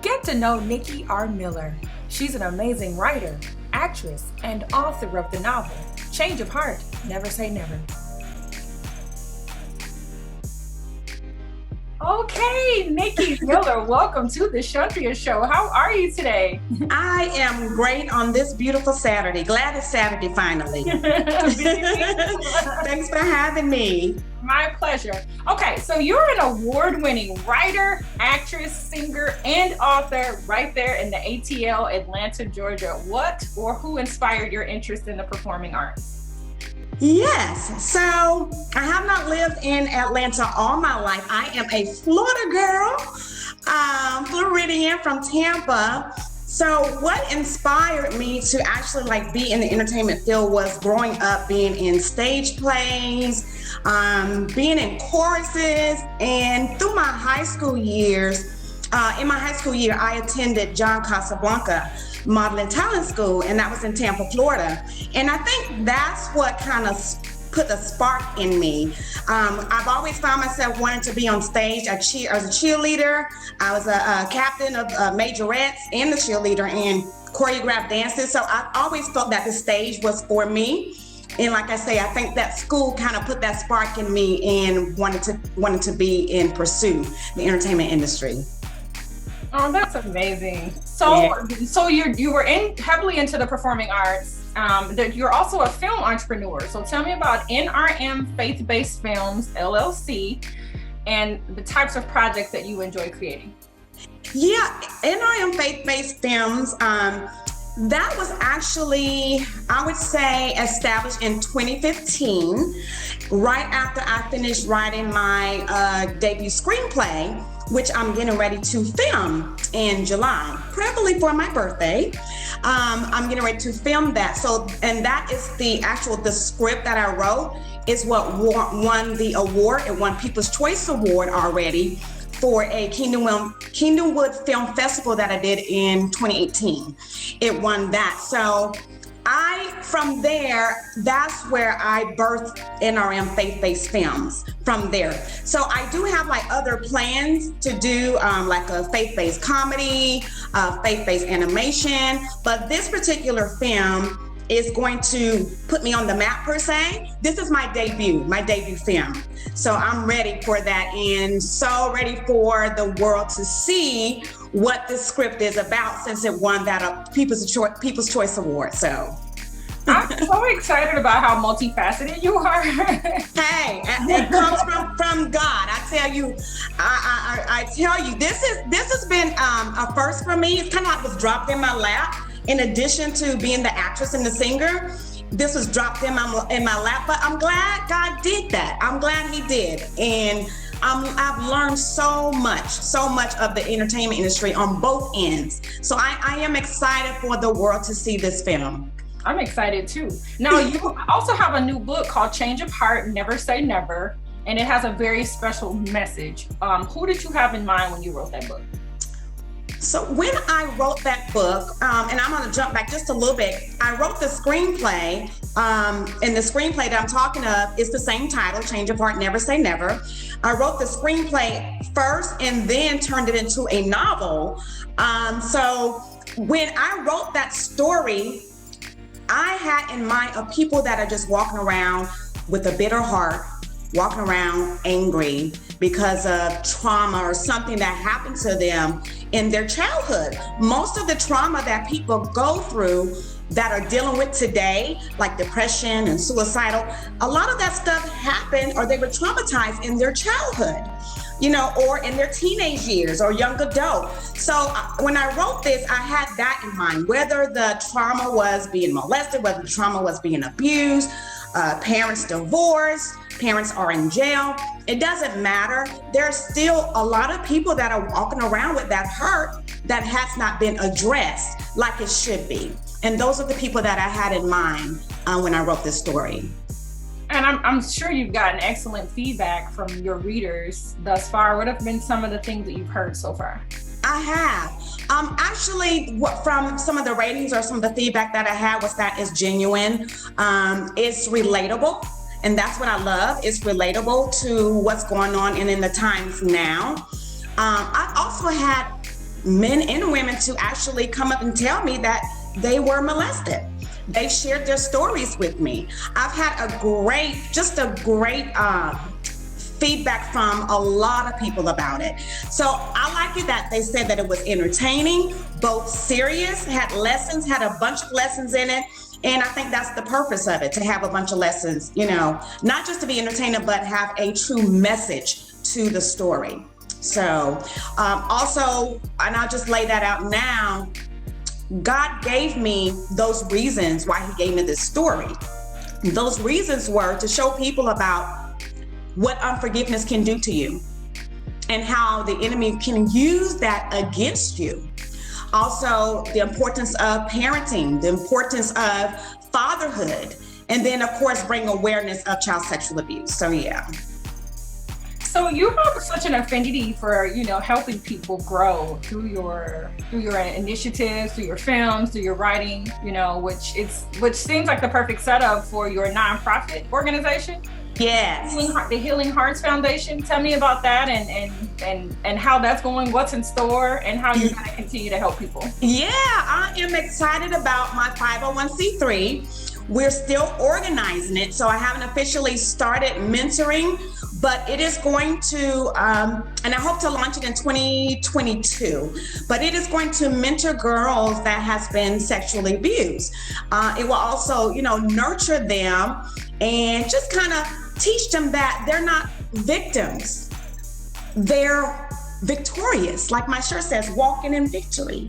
Get to know Nikki R. Miller. She's an amazing writer, actress, and author of the novel, Change of Heart, Never Say Never. Okay, Nikki Miller, welcome to the Shantria Show. How are you today? I am great on this beautiful Saturday. Glad it's Saturday finally. Thanks for having me. My pleasure. Okay, so you're an award-winning writer, actress, singer, and author right there in the ATL, Atlanta, Georgia. What or who inspired your interest in the performing arts? Yes, so I have not lived in Atlanta all my life. I am a Florida girl, Floridian from Tampa. So what inspired me to actually be in the entertainment field was growing up being in stage plays, being in choruses, and through my high school years, in my high school year, I attended John Casablanca Modeling Talent School, and that was in Tampa, Florida. And I think that's what kind of put the spark in me. I've always found myself wanting to be on stage. I was a cheerleader. I was a captain of majorettes and the cheerleader and choreographed dances. So I always felt that the stage was for me. And like I say, I think that school kind of put that spark in me and wanted to be and pursue the entertainment industry. Oh, that's amazing. So you were heavily into the performing arts. You're also a film entrepreneur. So tell me about NRM Faith Based Films, LLC, and the types of projects that you enjoy creating. Yeah, NRM Faith Based Films, that was actually, I would say, established in 2015, right after I finished writing my debut screenplay, which I'm getting ready to film in July, probably for my birthday. I'm getting ready to film that. So, and that is the script that I wrote is what won the award. It won People's Choice Award already for a Kingdomwood Film Festival that I did in 2018. It won that. So from there, that's where I birthed NRM Faith Based Films from there. So I do have other plans to do like a faith-based comedy, faith-based animation, but this particular film is going to put me on the map per se. This is my debut film. So I'm ready for that and so ready for the world to see what this script is about since it won that People's Choice Award. So I'm so excited about how multifaceted you are. Hey, it comes from God. I tell you, this has been a first for me. It's kind of like it was dropped in my lap. In addition to being the actress and the singer, this was dropped in my lap. But I'm glad God did that. I'm glad He did, and I've learned so much of the entertainment industry on both ends. So I am excited for the world to see this film. I'm excited too. Now, you also have a new book called Change of Heart, Never Say Never, and it has a very special message. Who did you have in mind when you wrote that book? So when I wrote that book, and I'm going to jump back just a little bit, I wrote the screenplay, and the screenplay that I'm talking of is the same title, Change of Heart, Never Say Never. I wrote the screenplay first and then turned it into a novel. So when I wrote that story, I had in mind of people that are just walking around with a bitter heart, walking around angry because of trauma or something that happened to them in their childhood. Most of the trauma that people go through that are dealing with today, like depression and suicidal, a lot of that stuff happened or they were traumatized in their childhood, or in their teenage years or young adult. So when I wrote this, I had that in mind, whether the trauma was being molested, whether the trauma was being abused, parents divorced, parents are in jail. It doesn't matter. There's still a lot of people that are walking around with that hurt that has not been addressed like it should be. And those are the people that I had in mind when I wrote this story. And I'm sure you've gotten excellent feedback from your readers thus far. What have been some of the things that you've heard so far? I have. Actually, from some of the ratings or some of the feedback that I had was that it's genuine, it's relatable, and that's what I love. It's relatable to what's going on in the times now. I also had men and women to actually come up and tell me that they were molested. They shared their stories with me. I've had a great feedback from a lot of people about it. So I like it that they said that it was entertaining, both serious, had lessons, had a bunch of lessons in it. And I think that's the purpose of it, to have a bunch of lessons, not just to be entertaining, but have a true message to the story. So also, and I'll just lay that out now, God gave me those reasons why he gave me this story. Those reasons were to show people about what unforgiveness can do to you and how the enemy can use that against you. Also, the importance of parenting, the importance of fatherhood, and then of course bring awareness of child sexual abuse. So yeah. So you have such an affinity for, helping people grow through your initiatives, through your films, through your writing, which seems like the perfect setup for your nonprofit organization. Yes. The Healing Hearts Foundation. Tell me about that and how that's going, what's in store, and how you're going to continue to help people. Yeah, I am excited about my 501c3. We're still organizing it, so I haven't officially started mentoring, but it is going to, and I hope to launch it in 2022, but it is going to mentor girls that has been sexually abused. It will also, nurture them and just kind of teach them that they're not victims. They're victorious. Like my shirt says, walking in victory.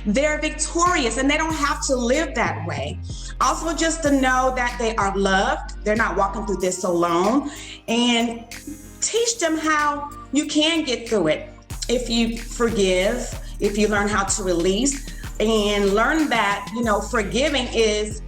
They're victorious and they don't have to live that way. Also, just to know that they are loved. They're not walking through this alone, and teach them how you can get through it. If you forgive, if you learn how to release, and learn that, forgiving is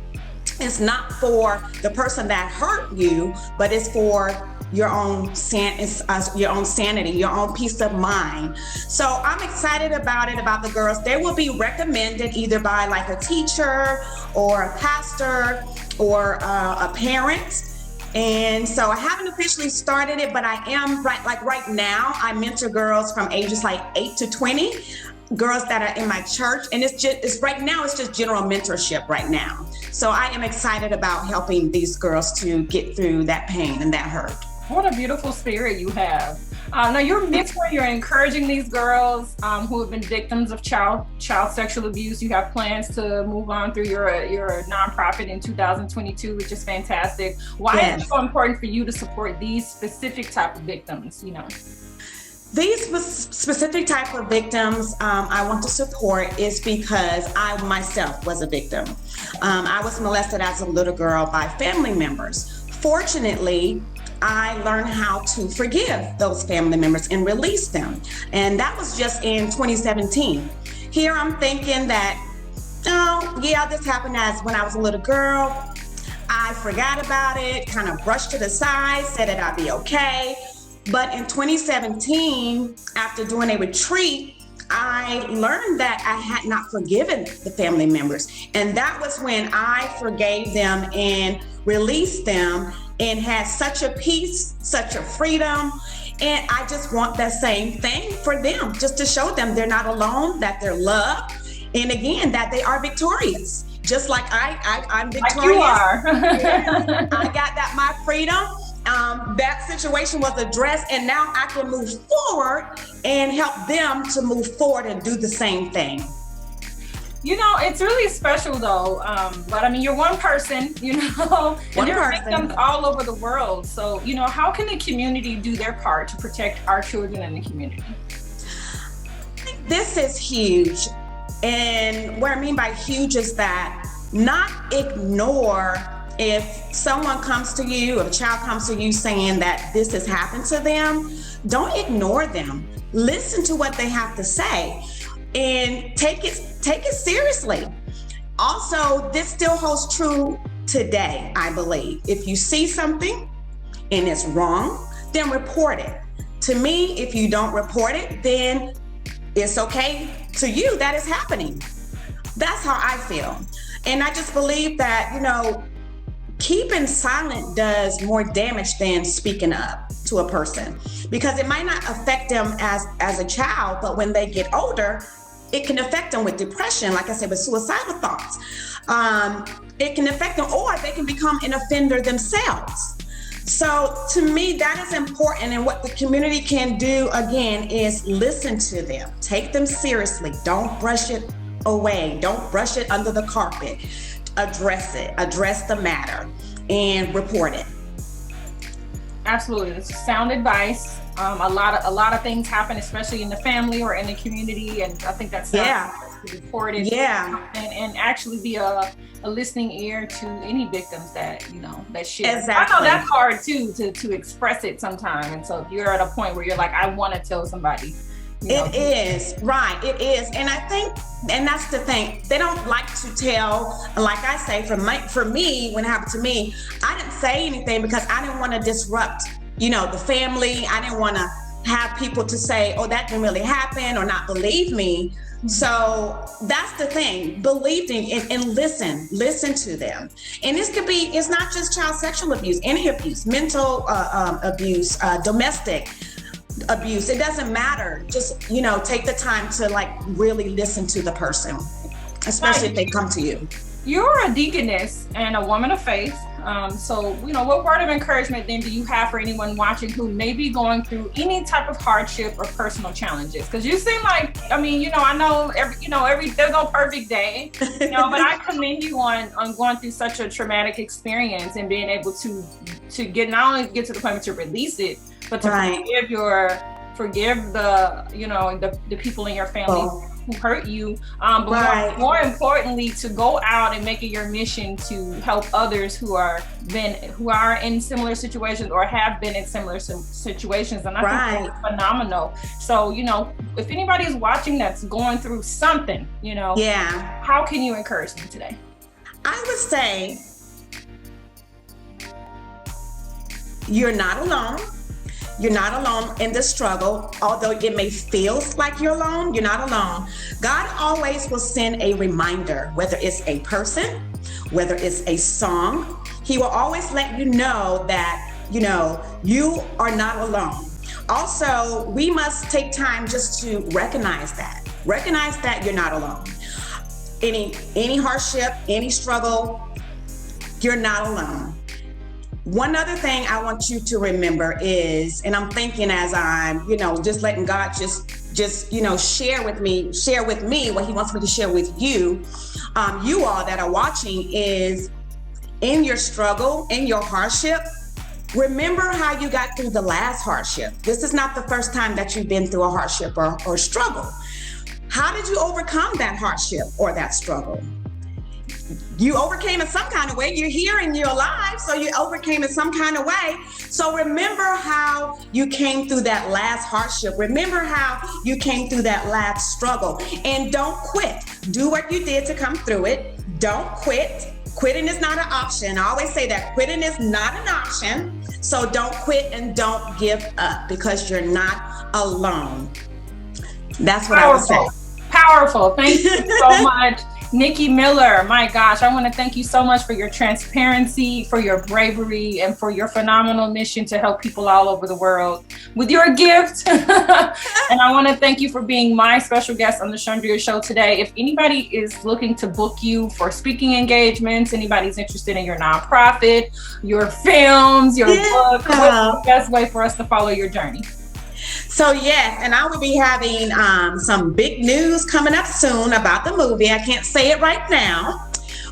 not for the person that hurt you, but it's for your own sanity, your own peace of mind. So I'm excited about it, about the girls. They will be recommended either by like a teacher or a pastor or a parent. And so I haven't officially started it, but I am right now, I mentor girls from ages like 8 to 20. Girls that are in my church, and it's just general mentorship right now. So I am excited about helping these girls to get through that pain and that hurt. What a beautiful spirit you have. Now you're mentoring, you're encouraging these girls who have been victims of child sexual abuse. You have plans to move on through your nonprofit in 2022, which is fantastic. Why is it so important for you to support these specific type of victims? These specific type of victims I want to support is because I myself was a victim. I was molested as a little girl by family members. Fortunately, I learned how to forgive those family members and release them. And that was just in 2017. Here I'm thinking that, this happened as when I was a little girl. I forgot about it, kind of brushed it aside, said that I'd be okay. But in 2017, after doing a retreat, I learned that I had not forgiven the family members. And that was when I forgave them and released them and had such a peace, such a freedom. And I just want that same thing for them, just to show them they're not alone, that they're loved. And again, that they are victorious. Just like I'm victorious. Like you are. I got that, my freedom. That situation was addressed, and now I can move forward and help them to move forward and do the same thing. It's really special though. But I mean, you're one person, and there are victims all over the world. So, how can the community do their part to protect our children in the community? This is huge. And what I mean by huge is that not ignore if someone comes to you, if a child comes to you saying that this has happened to them, don't ignore them. Listen to what they have to say and take it seriously. Also, this still holds true today, I believe. If you see something and it's wrong, then report it. To me, if you don't report it, then it's okay to you that it's happening. That's how I feel. And I just believe that, keeping silent does more damage than speaking up to a person, because it might not affect them as a child, but when they get older, it can affect them with depression, like I said, with suicidal thoughts. It can affect them, or they can become an offender themselves. So to me, that is important. And what the community can do, again, is listen to them, take them seriously. Don't brush it away. Don't brush it under the carpet. Address it, address the matter, and report it. Absolutely. It's sound advice. A lot of things happen, especially in the family or in the community. And I think that's to report it. And actually be a listening ear to any victims that share. Exactly. I know that's hard too to express it sometimes. And so if you're at a point where you're like, I want to tell somebody. It is, right, it is. And I think, and that's the thing, they don't like to tell, like I say, for me, when it happened to me, I didn't say anything because I didn't want to disrupt, the family. I didn't want to have people to say, oh, that didn't really happen, or not believe me. So that's the thing, believe in and listen to them. And this could be, it's not just child sexual abuse, any abuse, mental abuse, domestic abuse. It doesn't matter. Just, take the time to really listen to the person, especially if they come to you. You're a deaconess and a woman of faith. So, what word of encouragement then do you have for anyone watching who may be going through any type of hardship or personal challenges? Because you seem like, I know there's no perfect day, but I commend you on going through such a traumatic experience and being able to not only get to the point where to release it, but to forgive the people in your family who hurt you, but more importantly, to go out and make it your mission to help others who are in similar situations or have been in similar situations. And I think that's phenomenal. So, if anybody is watching that's going through something, how can you encourage them today? I would say you're not alone. You're not alone in the struggle. Although it may feel like you're alone, you're not alone. God always will send a reminder, whether it's a person, whether it's a song. He will always let you know that, you are not alone. Also, we must take time just to recognize that you're not alone. Any hardship, any struggle, you're not alone. One other thing I want you to remember is, and I'm thinking as I'm, just letting God just share with me what he wants me to share with you, you all that are watching, is in your struggle, in your hardship, remember how you got through the last hardship. This is not the first time that you've been through a hardship or struggle. How did you overcome that hardship or that struggle? You overcame in some kind of way. You're here and you're alive, so you overcame in some kind of way. So remember how you came through that last hardship. Remember how you came through that last struggle. And don't quit. Do what you did to come through it. Don't quit. Quitting is not an option. I always say that quitting is not an option. So don't quit and don't give up, because you're not alone. That's what I would say. Powerful. Thank you so much. Nikki Miller, my gosh, I want to thank you so much for your transparency, for your bravery, and for your phenomenal mission to help people all over the world with your gift. And I want to thank you for being my special guest on the Chandria Show today. If anybody is looking to book you for speaking engagements, anybody's interested in your nonprofit, your films, your book, what's the best way for us to follow your journey? So yes, and I will be having some big news coming up soon about the movie. I can't say it right now,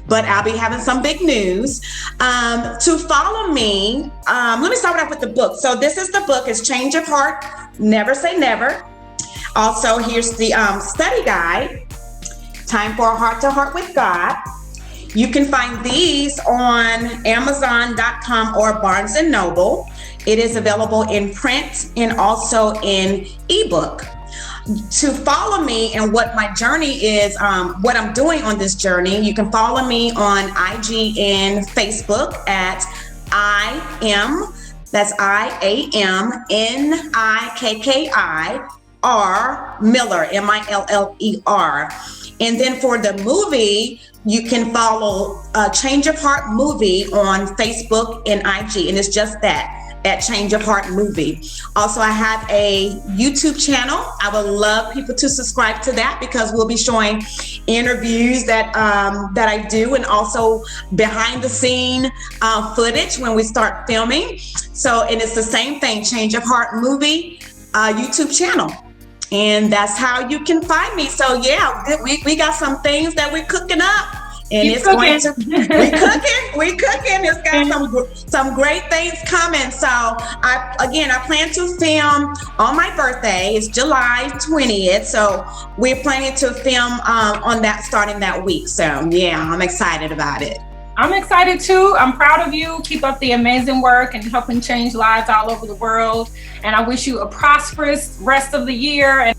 but I'll be having some big news. To follow me, let me start off with the book. So this is the book. It's Change of Heart, Never Say Never. Also, here's the study guide, Time for a Heart to Heart with God. You can find these on Amazon.com or Barnes & Noble. It is available in print and also in ebook. To follow me and what my journey is, what I'm doing on this journey, you can follow me on IG and Facebook at that's IAMNIKKI Miller, MILLER. And then for the movie, you can follow Change of Heart Movie on Facebook and IG, and it's just that, at Change of Heart Movie. Also, I have a YouTube channel. I would love people to subscribe to that because we'll be showing interviews that I do, and also behind the scene footage when we start filming. So, and it's the same thing, Change of Heart Movie YouTube channel. And that's how you can find me. So yeah, we got some things that we're cooking up. And Keep it's cooking. going to we cooking. It's got some great things coming. So I plan to film on my birthday. It's July 20th. So we're planning to film on that starting that week. So yeah, I'm excited about it. I'm excited too. I'm proud of you. Keep up the amazing work and helping change lives all over the world. And I wish you a prosperous rest of the year. And